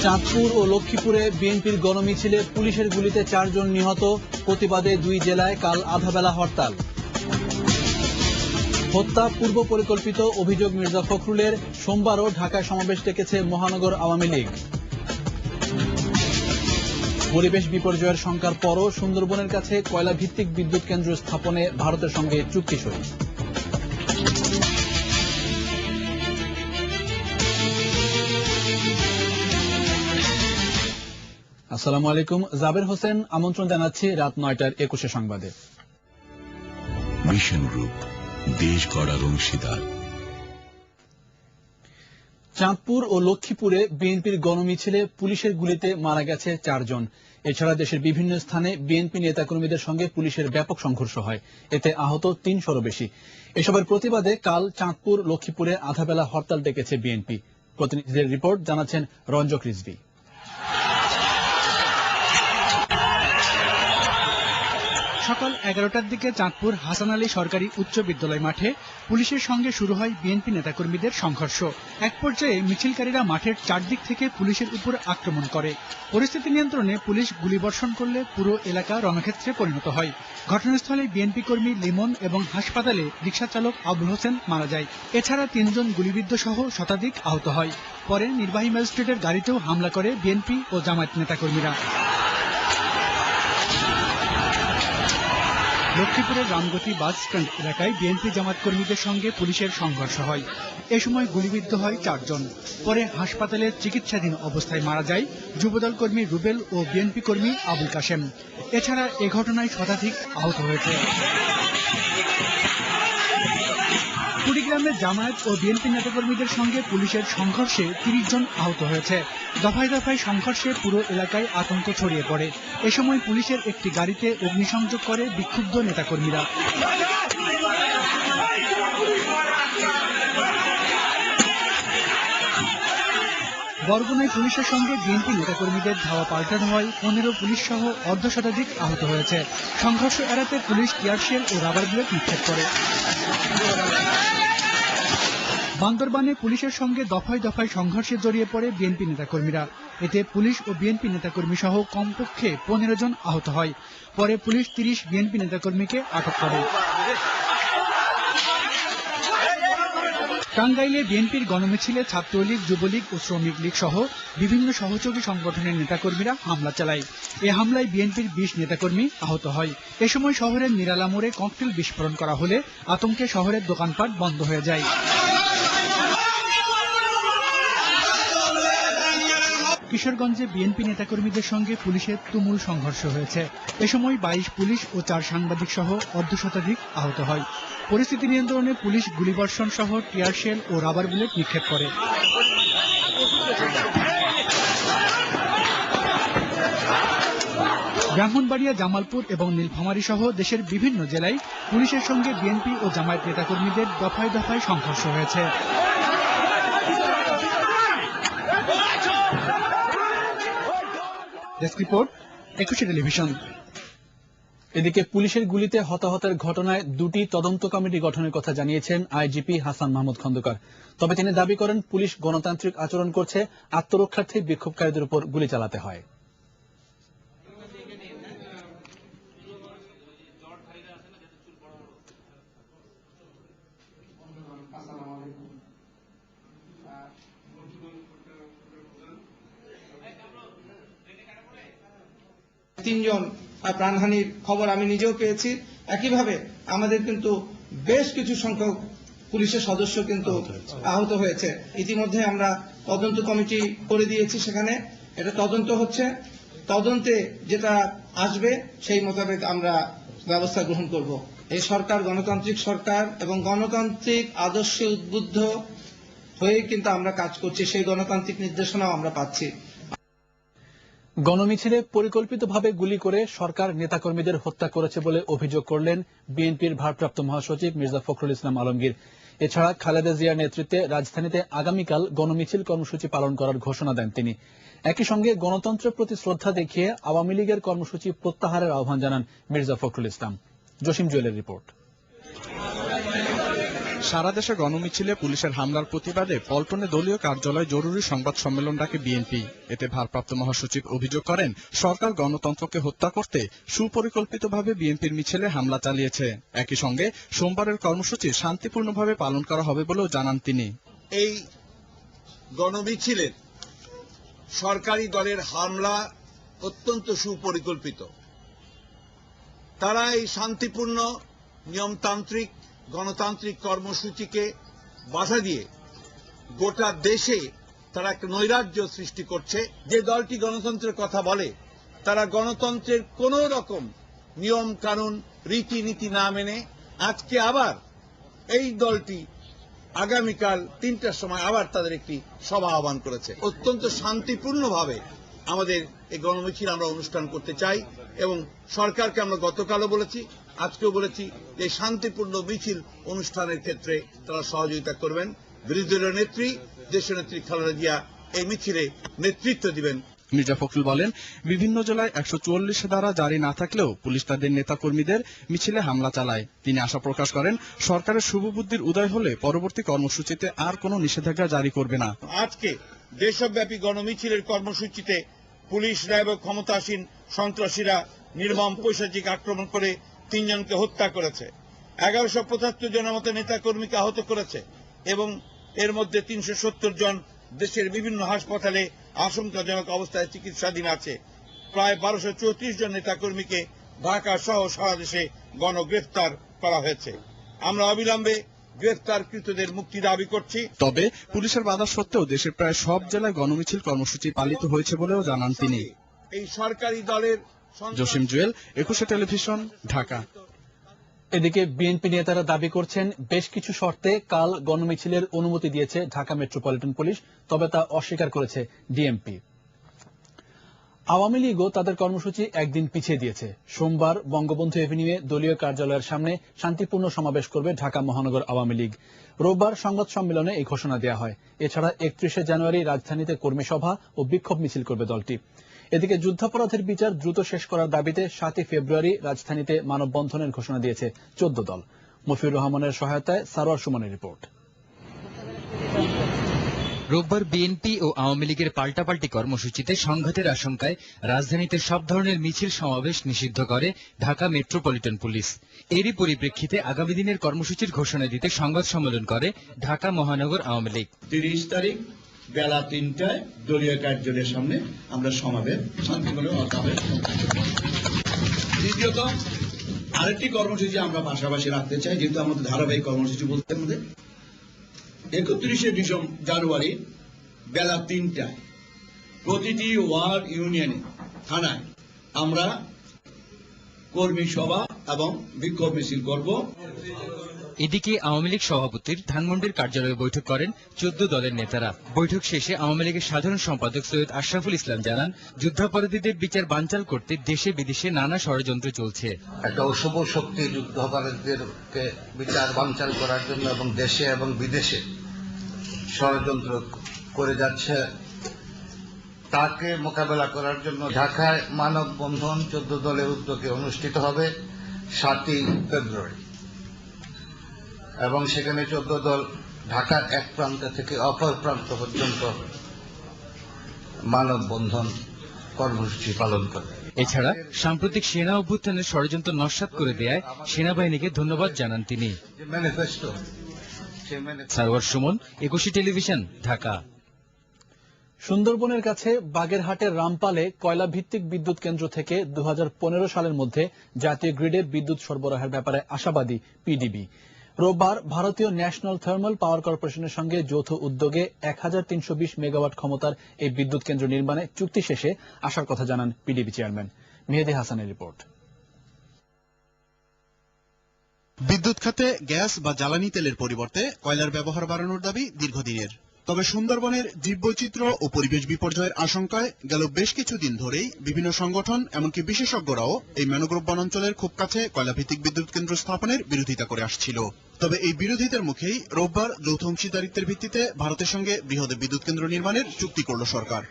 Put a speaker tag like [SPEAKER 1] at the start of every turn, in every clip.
[SPEAKER 1] চাঁদপুর ও লক্ষ্মীপুরে বিএনপির গণমিছিলে পুলিশের গুলিতে 4 জন নিহত, প্রতিবাদে 2 জেলায় কাল আধাবেলা হরতাল। হত্যা পূর্ব পরিকল্পিত অভিযোগ মির্জা ফখরুলের, সোমবারও ঢাকায় সমাবেশ ডেকেছে মহানগর আওয়ামী লীগ। পরিবেশ বিপর্যয়ের শঙ্কার পরও সুন্দরবনের কাছে কয়লা ভিত্তিক বিদ্যুৎ কেন্দ্র স্থাপনে ভারতের সঙ্গে চুক্তি সই। আসসালামু আলাইকুম, জাবের হোসেন আমন্ত্রণ জানাচ্ছি রাত 9টার 21 সংবাদে।
[SPEAKER 2] মিশন গ্রুপ, দেশ গড়ার অংশীদার।
[SPEAKER 1] চাঁদপুর ও লক্ষ্মীপুরে বিএনপির গণমিছিলে পুলিশের গুলিতে মারা গেছে 4 জন। এছাড়া দেশের বিভিন্ন স্থানে বিএনপি নেতাকর্মীদের সঙ্গে পুলিশের ব্যাপক সংঘর্ষ হয়, এতে আহত 300-রও বেশি। এসবের প্রতিবাদে কাল চাঁদপুর লক্ষ্মীপুরে আধাবেলা হরতাল ডেকেছে বিএনপি। প্রতিনিধিদের রিপোর্ট জানাচ্ছেন রঞ্জক রিজভী।
[SPEAKER 3] সকাল 11টার দিকে চাঁদপুর হাসান আলী সরকারি উচ্চ বিদ্যালয় মাঠে পুলিশের সঙ্গে শুরু হয় বিএনপি নেতাকর্মীদের সংঘর্ষ। এক পর্যায়ে মিছিলকারীরা মাঠের চারদিক থেকে পুলিশের উপর আক্রমণ করে। পরিস্থিতি নিয়ন্ত্রণে পুলিশ গুলিবর্ষণ করলে পুরো এলাকা রণক্ষেত্রে পরিণত হয়। ঘটনাস্থলে বিএনপি কর্মী লিমন এবং হাসপাতালে রিকশা চালক আবুল হোসেন মারা যায়। এছাড়া 3 জন গুলিবিদ্ধ সহ শতাধিক আহত হয়। পরে নির্বাহী ম্যাজিস্ট্রেটের গাড়িতেও হামলা করে বিএনপি ও জামায়াত নেতাকর্মীরা। লক্ষ্মীপুরের রামগতি বাস স্ট্যান্ড এলাকায় বিএনপি জামাত কর্মীদের সঙ্গে পুলিশের সংঘর্ষ হয়। এ সময় গুলিবিদ্ধ হয় 4 জন। পরে হাসপাতালে চিকিৎসাধীন অবস্থায় মারা যায় যুবদল কর্মী রুবেল ও বিএনপি কর্মী আবুল কাশেম। এছাড়া এ ঘটনায় শতাধিক আহত হয়েছে। কুড়িগ্রামে জামায়াত ও বিএনপি নেতাকর্মীদের সঙ্গে পুলিশের সংঘর্ষে 30 জন আহত হয়েছে। দফায় দফায় সংঘর্ষে পুরো এলাকায় আতঙ্ক ছড়িয়ে পড়ে। এ সময় পুলিশের একটি গাড়িতে অগ্নিসংযোগ করে বিক্ষুব্ধ নেতাকর্মীরা। বরগুনায় পুলিশের সঙ্গে বিএনপি নেতাকর্মীদের ধাওয়া পাল্টানো হয়, 15 পুলিশ সহ অর্ধশতাধিক আহত হয়েছে। সংঘর্ষ এড়াতে পুলিশ টিয়ারশেল ও রাবার বুলেট নিক্ষেপ করে। বান্দরবানে পুলিশের সঙ্গে দফায় দফায় সংঘর্ষে জড়িয়ে পড়ে বিএনপি নেতাকর্মীরা। এতে পুলিশ ও বিএনপি নেতাকর্মী সহ কমপক্ষে 15 জন আহত হয়। পরে পুলিশ 30 বিএনপি নেতাকর্মীকে আটক করে। টাঙ্গাইলে বিএনপির গণমিছিলে ছাত্রলীগ, যুবলীগ ও শ্রমিক লীগ সহ বিভিন্ন সহযোগী সংগঠনের নেতাকর্মীরা হামলা চালায়। এ হামলায় বিএনপির 20 নেতাকর্মী আহত হয়। এ সময় শহরের নিরালা মোড়ে ককটেল বিস্ফোরণ করা হলে আতঙ্কে শহরের দোকানপাট বন্ধ হয়ে যায়। কিশোরগঞ্জে বিএনপি নেতাকর্মীদের সঙ্গে পুলিশের তুমুল সংঘর্ষ হয়েছে। এ সময় 22 পুলিশ ও 4 সাংবাদিক সহ অর্ধশতাধিক আহত হয়। পরিস্থিতি নিয়ন্ত্রণে পুলিশ গুলিবর্ষণ সহ টিয়ারশেল ও রাবার বুলেট নিক্ষেপ করে। ব্রাহ্মণবাড়িয়া, জামালপুর এবং নীলফামারী সহ দেশের বিভিন্ন জেলায় পুলিশের সঙ্গে বিএনপি ও জামায়াত নেতাকর্মীদের দফায় দফায় সংঘর্ষ হয়েছে। Desk report, 21 television.
[SPEAKER 1] এদিকে পুলিশের গুলিতে হতাহতের ঘটনায় 2টি তদন্ত কমিটি গঠনের কথা জানিয়েছেন আইজিপি হাসান মাহমুদ খন্দকার। তবে তিনি দাবি করেন, পুলিশ গণতান্ত্রিক আচরণ করছে, আত্মরক্ষার্থে বিক্ষোভকারীদের উপর গুলি চালাতে হয়।
[SPEAKER 4] তিনজন প্রাণহানির খবর আমি নিজেও পেয়েছি। একইভাবে আমাদের কিন্তু বেশ কিছু সংখ্যক পুলিশের সদস্য কিন্তু আহত হয়েছে। ইতিমধ্যে আমরা তদন্ত কমিটি করে দিয়েছি, সেখানে এটা তদন্ত হচ্ছে। তদন্তে যেটা আসবে সেই মোতাবেক আমরা ব্যবস্থা গ্রহণ করব। এই সরকার গণতান্ত্রিক সরকার এবং গণতান্ত্রিক আদর্শে উদ্বুদ্ধ হয়ে কিন্তু আমরা কাজ করছি, সেই গণতান্ত্রিক নির্দেশনাও আমরা পাচ্ছি।
[SPEAKER 1] গণমিছিলে পরিকল্পিতভাবে গুলি করে সরকার নেতাকর্মীদের হত্যা করেছে বলে অভিযোগ করলেন বিএনপির ভারপ্রাপ্ত মহাসচিব মির্জা ফখরুল ইসলাম আলমগীর। এছাড়া খালেদা জিয়ার নেতৃত্বে রাজধানীতে আগামীকাল গণমিছিল কর্মসূচি পালন করার ঘোষণা দেন তিনি। একই সঙ্গে গণতন্ত্রের প্রতি শ্রদ্ধা দেখিয়ে আওয়ামী লীগের কর্মসূচি প্রত্যাহারের আহ্বান জানান মির্জা ফখরুল ইসলাম। জসিম জুয়েলের রিপোর্ট।
[SPEAKER 3] সারা দেশে গণমিছিলে পুলিশের হামলার প্রতিবাদে পল্টনে দলীয় কার্যালয়ে জরুরি সংবাদ সম্মেলন ডাকে বিএনপি। এতে ভারপ্রাপ্ত মহাসচিব অভিযোগ করেন, সরকার গণতন্ত্রকে হত্যা করতে সুপরিকল্পিতভাবে বিএনপির মিছিলে হামলা চালিয়েছে। একই সঙ্গে সোমবারের কর্মসূচি শান্তিপূর্ণভাবে পালন করা হবে বলেও জানান তিনি।
[SPEAKER 5] এই গণমিছিলের সরকারি দলের হামলা অত্যন্ত সুপরিকল্পিত। তারা এই শান্তিপূর্ণ নিয়মতান্ত্রিক গণতান্ত্রিক কর্মসূচিকে বাধা দিয়ে গোটা দেশে তারা একটা নৈরাজ্য সৃষ্টি করছে। যে দলটি গণতন্ত্রের কথা বলে তারা গণতন্ত্রের কোন রকম নিয়ম কানুন রীতিনীতি না মেনে আজকে আবার এই দলটি আগামীকাল 3টার সময় আবার তাদের একটি সভা আহ্বান করেছে। অত্যন্ত শান্তিপূর্ণভাবে আমাদের এই গণমিছিল আমরা অনুষ্ঠান করতে চাই এবং সরকারকে আমরা গতকালও বলেছি, আজকেও বলেছি যে শান্তিপূর্ণ মিছিল অনুষ্ঠানের ক্ষেত্রে তারা সহযোগিতা করবেন। বিরোধী দলীয় নেত্রী দেশনেত্রী খালেদা জিয়া এই মিছিলে নেতৃত্ব দিবেন।
[SPEAKER 3] মির্জা ফখরুল বলেন, বিভিন্ন জেলায় 144 ধারা জারি না থাকলেও পুলিশ তাদের নেতাকর্মীদের মিছিলে হামলা চালায়। তিনি আশা প্রকাশ করেন, সরকারের শুভবুদ্ধির উদয় হলে পরবর্তী কর্মসূচিতে আর কোনো নিষেধাজ্ঞা জারি করবে না।
[SPEAKER 5] আজকে দেশব্যাপী গণমিছিলের কর্মসূচিতে পুলিশরা এবং ক্ষমতাসীন সন্ত্রাসীরা নির্মম পৈশাচিক আক্রমণ করে 3 জনকে হত্যা করেছে, 1175 জনের মতো নেতাকর্মীকে আহত করেছে এবং এর মধ্যে 370 জন দেশের বিভিন্ন হাসপাতালে আশঙ্কাজনক অবস্থায় চিকিৎসাধীন আছে। প্রায় 1234 জন নেতাকর্মীকে ঢাকা সহ সারা দেশে গণগ্রেফতার করা হয়েছে। আমরা অবিলম্বে গ্রেফতারকৃতদের মুক্তি দাবি করছি।
[SPEAKER 3] তবে পুলিশের বাধা সত্ত্বেও দেশের প্রায় সব জেলায় গণমিছিল কর্মসূচি পালিত হয়েছে বলেও জানান তিনি।
[SPEAKER 5] এই সরকারি দলের
[SPEAKER 3] জসিম জুয়েল, 21 টেলিভিশন, ঢাকা।
[SPEAKER 1] এদিকে বিএনপি নেতারা দাবি করছেন, বেশ কিছু শর্তে কাল গণমিছিলের অনুমতি দিয়েছে ঢাকা মেট্রোপলিটন পুলিশ, তবে তা অস্বীকার করেছে ডিএমপি। আওয়ামী লীগও তাদের কর্মসূচি একদিন পিছিয়ে দিয়েছে। সোমবার বঙ্গবন্ধু এভিনিউয়ে দলীয় কার্যালয়ের সামনে শান্তিপূর্ণ সমাবেশ করবে ঢাকা মহানগর আওয়ামী লীগ। রোববার সংবাদ সম্মেলনে এই ঘোষণা দেওয়া হয়। এছাড়া 31 জানুয়ারি রাজধানীতে কর্মী সভা ও বিক্ষোভ মিছিল করবে দলটি। এদিকে যুদ্ধাপরাধের বিচার দ্রুত শেষ করার দাবিতে 7 ফেব্রুয়ারি রাজধানীতে মানববন্ধনের ঘোষণা দিয়েছে 14 দল। মফিউর রহমানের সহায়তায় সারোয়ার সুমনের রিপোর্ট।
[SPEAKER 6] রোববার বিএনপি ও আওয়ামী লীগের পাল্টাপাল্টি কর্মসূচিতে সংঘাতের আশঙ্কায় রাজধানীতে সব ধরনের মিছিল সমাবেশ নিষিদ্ধ করে ঢাকা মেট্রোপলিটন পুলিশ। এরই পরিপ্রেক্ষিতে আগামী দিনের কর্মসূচির ঘোষণা দিতে সংবাদ সম্মেলন করে ঢাকা মহানগর আওয়ামী লীগ।
[SPEAKER 7] 30 তারিখ বেলা 3টায় দলীয় কার্যালয়ের সামনে আমরা সমাবেশ শান্তিপূর্ণ হবে। দ্বিতীয়ত আরেকটি কর্মসূচি আমরা পাশাপাশি রাখতে চাই, যেহেতু আমাদের ধারাবাহিক কর্মসূচি বলতে আমাদের 31 জানুয়ারি বেলা 3টায় প্রতিটি ওয়ার্ড ইউনিয়নে থানায় আমরা কর্মী সভা এবং বিক্ষোভ মিছিল করব।
[SPEAKER 6] এদিকে আওয়ামী লীগ সভাপতির ধানমন্ডির কার্যালয়ে বৈঠক করেন 14 দলের নেতারা। বৈঠক শেষে আওয়ামী লীগের সাধারণ সম্পাদক সৈয়দ আশরাফুল ইসলাম জানান, যুদ্ধাপরাধীদের বিচার বানচাল করতে দেশে বিদেশে নানা ষড়যন্ত্র চলছে।
[SPEAKER 8] একটা অশুভ শক্তি যুদ্ধাপরাধীদেরকে বিচার বানচাল করার জন্য এবং দেশে এবং বিদেশে ষড়যন্ত্র করে যাচ্ছে। তাকে মোকাবেলা করার জন্য ঢাকায় মানববন্ধন 14 দলের উদ্যোগে অনুষ্ঠিত হবে 7 ফেব্রুয়ারি এবং সেখানে 14 দল ঢাকার এক প্রান্ত থেকে অপর প্রান্ত পর্যন্ত মানববন্ধন কর্মসূচি পালন করবে।
[SPEAKER 6] এছাড়া সাম্প্রতিক সেনা অভ্যুত্থানের ষড়যন্ত্র নস্যাৎ করে দেয়ায় সেনাবাহিনীকে ধন্যবাদ জানান তিনি। সারোয়ার সুমন, 21 টেলিভিশন, ঢাকা।
[SPEAKER 1] সুন্দরবনের কাছে বাগেরহাটের রামপালে কয়লা ভিত্তিক বিদ্যুৎ কেন্দ্র থেকে 2015 সালের মধ্যে জাতীয় গ্রিডে বিদ্যুৎ সরবরাহের ব্যাপারে আশাবাদী পিডিবি। রোববার ভারতীয় ন্যাশনাল থার্মাল পাওয়ার কর্পোরেশনের সঙ্গে যৌথ উদ্যোগে 1320 মেগাওয়াট ক্ষমতার এই বিদ্যুৎ কেন্দ্র নির্মাণে চুক্তি শেষে আসার কথা জানান পিডিবি চেয়ারম্যান। মেহেদী হাসানের রিপোর্ট।
[SPEAKER 9] বিদ্যুৎ খাতে গ্যাস বা জ্বালানি তেলের পরিবর্তে কয়লার ব্যবহার বাড়ানোর দাবি দীর্ঘদিনের। তবে সুন্দরবনের জীববৈচিত্র্য ও পরিবেশ বিপর্যয়ের আশঙ্কায় গেল বেশ কিছুদিন ধরেই বিভিন্ন সংগঠন এমনকি বিশেষজ্ঞরাও এই ম্যানগ্রোভ বনাঞ্চলের খুব কাছে কয়লাভিত্তিক বিদ্যুৎ কেন্দ্র স্থাপনের বিরোধিতা করে আসছিল। তবে এই বিরোধিতার মুখেই রোববার যৌথ অংশীদারিত্বের ভিত্তিতে ভারতের সঙ্গে বৃহৎ বিদ্যুৎ কেন্দ্র নির্মাণের চুক্তি করল সরকার।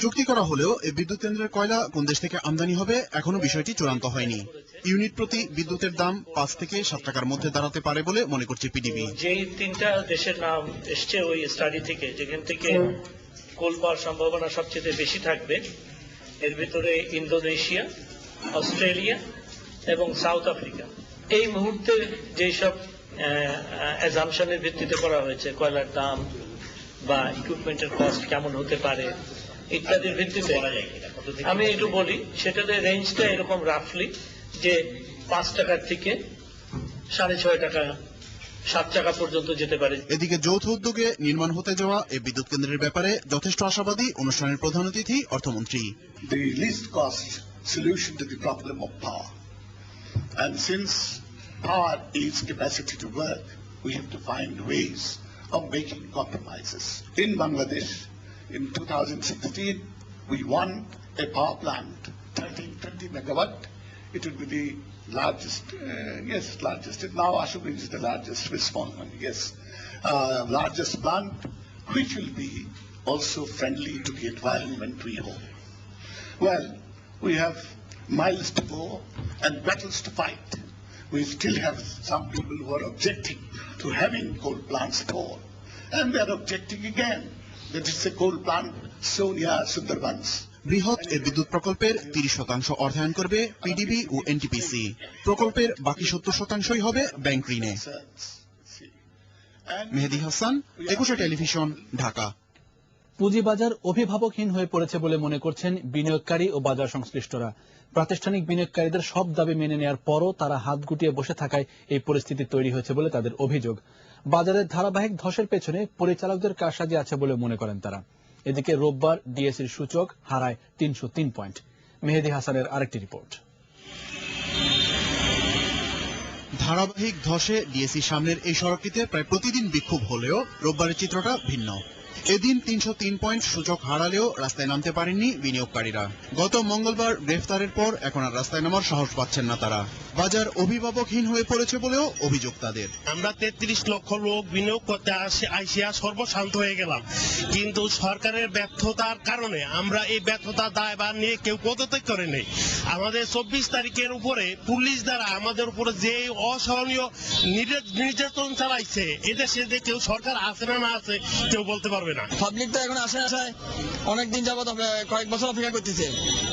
[SPEAKER 9] চুক্তি করা হলেও এই বিদ্যুৎ কেন্দ্রের কয়লা কোন দেশ থেকে আমদানি হবে এখনো বিষয়টি চূড়ান্ত হয়নি। ইউনিট প্রতি বিদ্যুতের দাম 5 থেকে 7 টাকার মধ্যে দাঁড়াতে পারে বলে মনে করছে পিডিবি।
[SPEAKER 10] যেই তিনটা দেশের নাম এসছে ওই স্টাডি থেকে, যেখান থেকে কোল পাওয়ার সম্ভাবনা সবচেয়ে বেশি থাকবে, এর ভিতরে ইন্দোনেশিয়া, অস্ট্রেলিয়া এবং সাউথ আফ্রিকা। এই মুহূর্তে যেসব অ্যাজাম্পশনের ভিত্তিতে করা হয়েছে, কয়লার দাম বা ইকুইপমেন্টের কস্ট কেমন হতে পারে ইত্যাদির ভিত্তিতে আমি একটু বলি, সেটাতে রেঞ্জটা এরকম রাফলি যে 5 টাকার থেকে 6.5 টাকা 7 টাকা পর্যন্ত যেতে পারে।
[SPEAKER 9] এদিকে যৌথ উদ্যোগে নির্মাণ হতে যাওয়া এই বিদ্যুৎ কেন্দ্রের ব্যাপারে যথেষ্ট আশাবাদী অনুষ্ঠানের প্রধান অতিথি অর্থমন্ত্রী।
[SPEAKER 11] The least cost solution to the problem of power, and since power is capacity to work, we have to find ways of making compromises. In Bangladesh, in 2016, we won a power plant, 1320 megawatt. It would be the largest, largest. Now Ashok is the largest, very small one, yes. Largest plant, which will be also friendly to the environment we hope. Well, we have miles to go and battles to fight. We still have some people who are objecting to having coal plants at all. And they are objecting again that it's a coal plant so near Sundarbans.
[SPEAKER 9] বৃহৎ এই বিদ্যুৎ প্রকল্পের 30% অর্থায়ন করবে PDB ও NTPC. প্রকল্পের বাকি 70%ই হবে bank ঋণে। মেহেদী হাসান, একুশে টেলিভিশন, ঢাকা।
[SPEAKER 1] পুঁজিবাজার অভিভাবকহীন হয়ে পড়েছে বলে মনে করছেন বিনিয়োগকারী ও বাজার সংশ্লিষ্টরা। প্রাতিষ্ঠানিক বিনিয়োগকারীদের সব দাবি মেনে নেওয়ার পরও তারা হাত গুটিয়ে বসে থাকায় এই পরিস্থিতি তৈরি হয়েছে বলে তাদের অভিযোগ। বাজারের ধারাবাহিক ধসের পেছনে পরিচালকদের কারসাজি আছে বলে মনে করেন তারা। এদিকে রোববার ডিএসইর সূচক হারায় 303 পয়েন্ট। মেহেদী হাসানের আরেকটি রিপোর্ট।
[SPEAKER 9] ধারাবাহিক ধসে ডিএসই সামনের এই সড়কটিতে প্রায় প্রতিদিন বিক্ষোভ হলেও রোববারের চিত্রটা ভিন্ন। এদিন 303 পয়েন্ট সূচক হারালেও রাস্তায় নামতে পারেননি বিনিয়োগকারীরা। গত মঙ্গলবার গ্রেফতারের পর এখন আর রাস্তায় নামার সাহস পাচ্ছেন না তারা। বাজার অভিভাবকহীন হয়ে পড়েছে বলেও অভিযোগ তাদের।
[SPEAKER 12] আমরা 33 লক্ষ লোক বিনিয়োগ করতে আইসিয়া সর্বশান্ত হয়ে গেলাম, কিন্তু সরকারের ব্যর্থতার কারণে আমরা এই ব্যর্থতার দায়ভার নিয়ে কেউ পদত্যাগ করে নেই। আমাদের 24 তারিখের উপরে পুলিশ দ্বারা আমাদের উপরে যে অসহনীয় নির্যাতন চালাইছে, এদেশে যে কেউ সরকার আছে না আছে কেউ বলতে পারবে না।
[SPEAKER 13] পাবলিক তো এখন আশায় অনেকদিন যাবত কয়েক বছর অপেক্ষা করতেছে,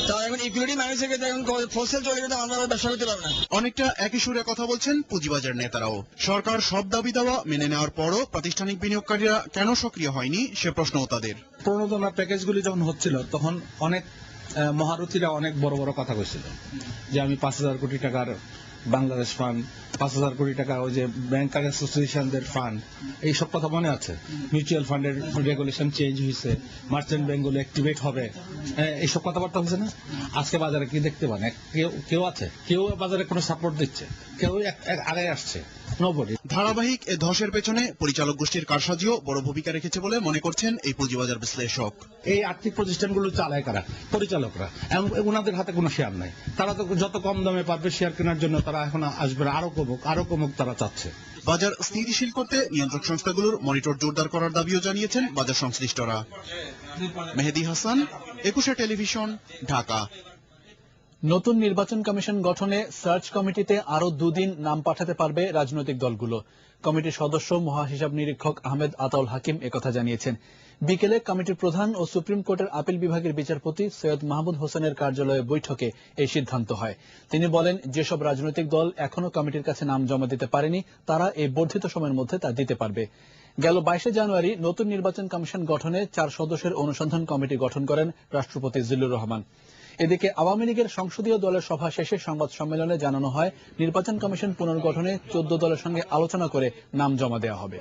[SPEAKER 13] তো এখন ইকুইটি মানুষের এখন ফসল চলে গেলে আমরা ব্যবসা করতে পারবো না।
[SPEAKER 9] অনেকটা একই সুরে কথা বলছেন পুঁজিবাজার নেতারাও। সরকার সব দাবি দাওয়া মেনে নেওয়ার পরও প্রাতিষ্ঠানিক বিনিয়োগকারীরা কেন সক্রিয় হয়নি সে প্রশ্নও তাদের।
[SPEAKER 14] প্রণোদনা প্যাকেজগুলি যখন হচ্ছিল তখন অনেক মহারথীরা অনেক বড় বড় কথা কইছিল যে আমি 5,000 কোটি টাকার বাংলাদেশ ফান্ড, 5,000 কোটি টাকা ওই যে ব্যাংকার অ্যাসোসিয়েশনদের ফান্ড, এইসব কথা মনে আছে। মিউচুয়াল ফান্ডের রেগুলেশন চেঞ্জ হয়েছে, মার্চেন্ট ব্যাংকগুলো অ্যাক্টিভেট হবে, এইসব কথাবার্তা হয়েছে না। আজকে বাজারে কি দেখতে পান? কেউ আছে? কেউ বাজারে কোনো সাপোর্ট দিচ্ছে? কেউ আগে আসছে?
[SPEAKER 9] ধারাবাহিক এ ধসের পেছনে পরিচালক গোষ্ঠীর কারসাজিও বড় ভূমিকা রেখেছে বলে মনে করছেন এই পুঁজিবাজার বিশ্লেষক।
[SPEAKER 14] এই আর্থিক প্রতিষ্ঠানগুলো চালায় কারা? পরিচালকরা। ওনাদের হাতে কোনো শেয়ার নাই। তারা তো যত কম দামে পারবে শেয়ার কেনার জন্য তারা এখন আসবে, আরো কমুক তারা চাচ্ছে।
[SPEAKER 9] বাজার স্থিতিশীল করতে নিয়ন্ত্রক সংস্থাগুলোর মনিটর জোরদার করার দাবিও জানিয়েছেন বাজার সংশ্লিষ্টরা। মেহেদী হাসান, একুশে টেলিভিশন, ঢাকা।
[SPEAKER 1] নতুন নির্বাচন কমিশন গঠনে সার্চ কমিটিতে আরো 2 দিন নাম পাঠাতে পারবে রাজনৈতিক দলগুলো। কমিটির সদস্য মহাহিসাব নিরীক্ষক আহমেদ আতাউল হাকিম একথা জানিয়েছেন। বিকেলে কমিটির প্রধান ও সুপ্রিম কোর্টের আপিল বিভাগের বিচারপতি সৈয়দ মাহমুদ হোসেনের কার্যালয়ে বৈঠকে এই সিদ্ধান্ত হয়। তিনি বলেন, যেসব রাজনৈতিক দল এখনো কমিটির কাছে নাম জমা দিতে পারেনি তারা এই বর্ধিত সময়ের মধ্যে তা দিতে পারবে। গেল 22 জানুয়ারি নতুন নির্বাচন কমিশন গঠনে 4 সদস্যের অনুসন্ধান কমিটি গঠন করেন রাষ্ট্রপতি জিল্লুর রহমান। এদিকে আওয়ামী লীগের সংসদীয় দলের সভা শেষে সংবাদ সম্মেলনে জানানো হয়, নির্বাচন কমিশন পুনর্গঠনে 14 দলের সঙ্গে আলোচনা করে নাম জমা দেওয়া হবে।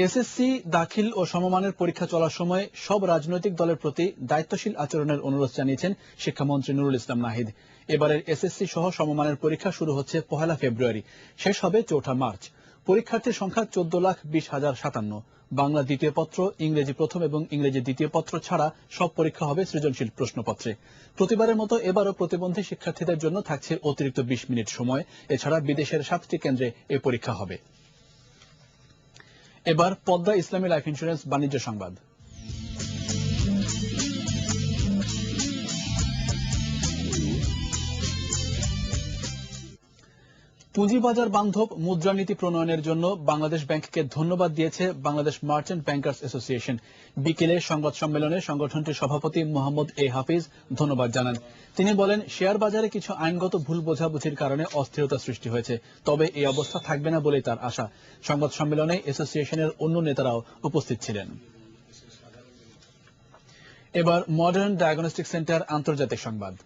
[SPEAKER 1] এসএসসি দাখিল ও সমমানের পরীক্ষা চলার সময় সব রাজনৈতিক দলের প্রতি দায়িত্বশীল আচরণের অনুরোধ জানিয়েছেন শিক্ষামন্ত্রী নুরুল ইসলাম নাহিদ। এবারের এসএসসি সহ সমমানের পরীক্ষা শুরু হচ্ছে 1 ফেব্রুয়ারি, শেষ হবে 4 মার্চ। পরীক্ষার্থীর সংখ্যা 14,20,057। বাংলা দ্বিতীয় পত্র, ইংরেজি প্রথম এবং ইংরেজি দ্বিতীয় পত্র ছাড়া সব পরীক্ষা হবে সৃজনশীল প্রশ্নপত্রে। প্রতিবারের মতো এবারও প্রতিবন্ধী শিক্ষার্থীদের জন্য থাকছে অতিরিক্ত 20 মিনিট সময়। এছাড়া বিদেশের 7টি কেন্দ্রে এই পরীক্ষা হবে। এবার পদ্মা ইসলামী লাইফ ইন্স্যুরেন্স বাণিজ্য সংবাদ। পুঁজিবাজার বান্ধব মুদ্রানীতি প্রণয়নের জন্য বাংলাদেশ ব্যাংককে ধন্যবাদ দিয়েছে বাংলাদেশ মার্চেন্ট ব্যাংকার্স অ্যাসোসিয়েশন। বিকেলে সংবাদ সম্মেলনে সংগঠনটির সভাপতি মোহাম্মদ এ হাফিজ ধন্যবাদ জানান। তিনি বলেন, শেয়ার বাজারে কিছু আইনগত ভুল বোঝাবুঝির কারণে অস্থিরতা সৃষ্টি হয়েছে, তবে এই অবস্থা থাকবে না বলেই তার আশা। সংবাদ সম্মেলনে অ্যাসোসিয়েশনের অন্য নেতারাও উপস্থিত ছিলেন। এবার মডার্ন ডায়াগনস্টিক সেন্টার আন্তর্জাতিক সংবাদ।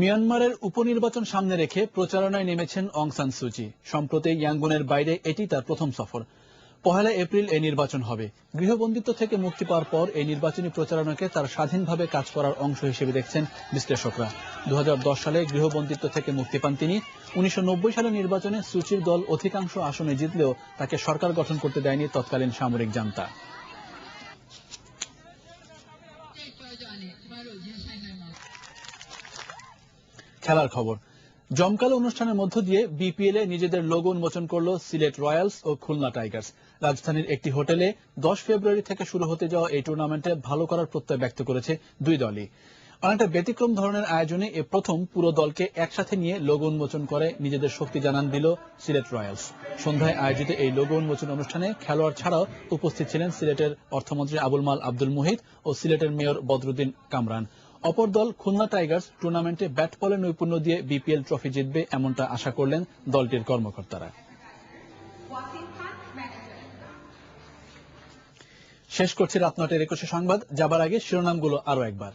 [SPEAKER 1] মিয়ানমারের উপনির্বাচন সামনে রেখে প্রচারণায় নেমেছেন অং সান সুচি। সম্প্রতি ইয়াঙ্গুনের বাইরে এটি তার প্রথম সফর। 1 এপ্রিল এই নির্বাচন হবে। গৃহবন্দিত্ব থেকে মুক্তি পাওয়ার পর এই নির্বাচনী প্রচারণাকে তার স্বাধীনভাবে কাজ করার অংশ হিসেবে দেখছেন বিশ্লেষকরা। 2010 সালে গৃহবন্দিত্ব থেকে মুক্তি পান তিনি। 1990 সালের নির্বাচনে সুচির দল অধিকাংশ আসনে জিতলেও তাকে সরকার গঠন করতে দেয়নি তৎকালীন সামরিক জান্তা। খেলার খবর। জমকালো অনুষ্ঠানের মধ্য দিয়ে বিপিএল এ নিজেদের লোগো উন্মোচন করল সিলেট রয়্যালস ও খুলনা টাইগার্স। রাজধানীর একটি হোটেলে 10 ফেব্রুয়ারি থেকে শুরু হতে যাওয়া এই টুর্নামেন্টে ভালো করার প্রত্যয় ব্যক্ত করেছে দুই দলই। অনেকটা ব্যতিক্রম ধরনের আয়োজনে এ প্রথম পুরো দলকে একসাথে নিয়ে লোগো উন্মোচন করে নিজেদের শক্তি জানান দিল সিলেট রয়্যালস। সন্ধ্যায় আয়োজিত এই লোগো উন্মোচন অনুষ্ঠানে খেলোয়াড় ছাড়াও উপস্থিত ছিলেন সিলেটের অর্থমন্ত্রী আবুল মাল আব্দুল মুহিত ও সিলেটের মেয়র বদরুদ্দিন কামরান। অপর দল খুলনা টাইগার্স টুর্নামেন্টে ব্যাট বলে নৈপুণ্য দিয়ে বিপিএল ট্রফি জিতবে এমনটা আশা করলেন দলটির কর্মকর্তারা। শেষ করছি রাত 9টার 21 সংবাদ। যাবার আগে শিরোনামগুলো আরো একবার।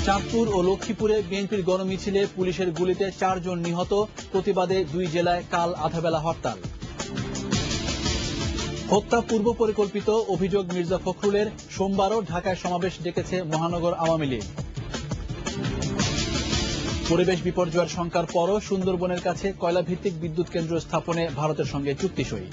[SPEAKER 1] চাঁদপুর ও লক্ষ্মীপুরে বিএনপির গণমিছিলে পুলিশের গুলিতে 4 জন নিহত, প্রতিবাদে 2 জেলায় কাল আধাবেলা হরতাল। হত্যা পূর্ব পরিকল্পিত, অভিযোগ মির্জা ফখরুলের, সোমবারও ঢাকায় সমাবেশ ডেকেছে মহানগর আওয়ামী লীগ। পরিবেশ বিপর্যয়ের শঙ্কার পরও সুন্দরবনের কাছে কয়লাভিত্তিক বিদ্যুৎ কেন্দ্র স্থাপনে ভারতের সঙ্গে চুক্তি সই।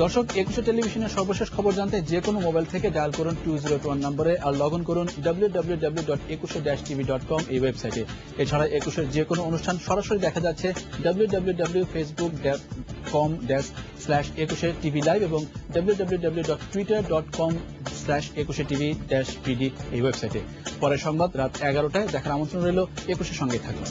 [SPEAKER 1] দর্শক, 21 টেলিভিশনের সর্বশেষ খবর জানতে যে কোনো মোবাইল থেকে ডায়াল করুন 2021 নম্বরে আর লগ ইন করুন www.21tv.com এই ওয়েবসাইটে। এছাড়া 21 যে কোনো অনুষ্ঠান সরাসরি দেখা যাচ্ছে www.facebook.com/21tv লাইভ এবং www.twitter.com/21tv-pd এই ওয়েবসাইটে। পরের সংবাদ রাত 11টায় দেখার আমন্ত্রণ রইল। 21 সঙ্গে থাকুন।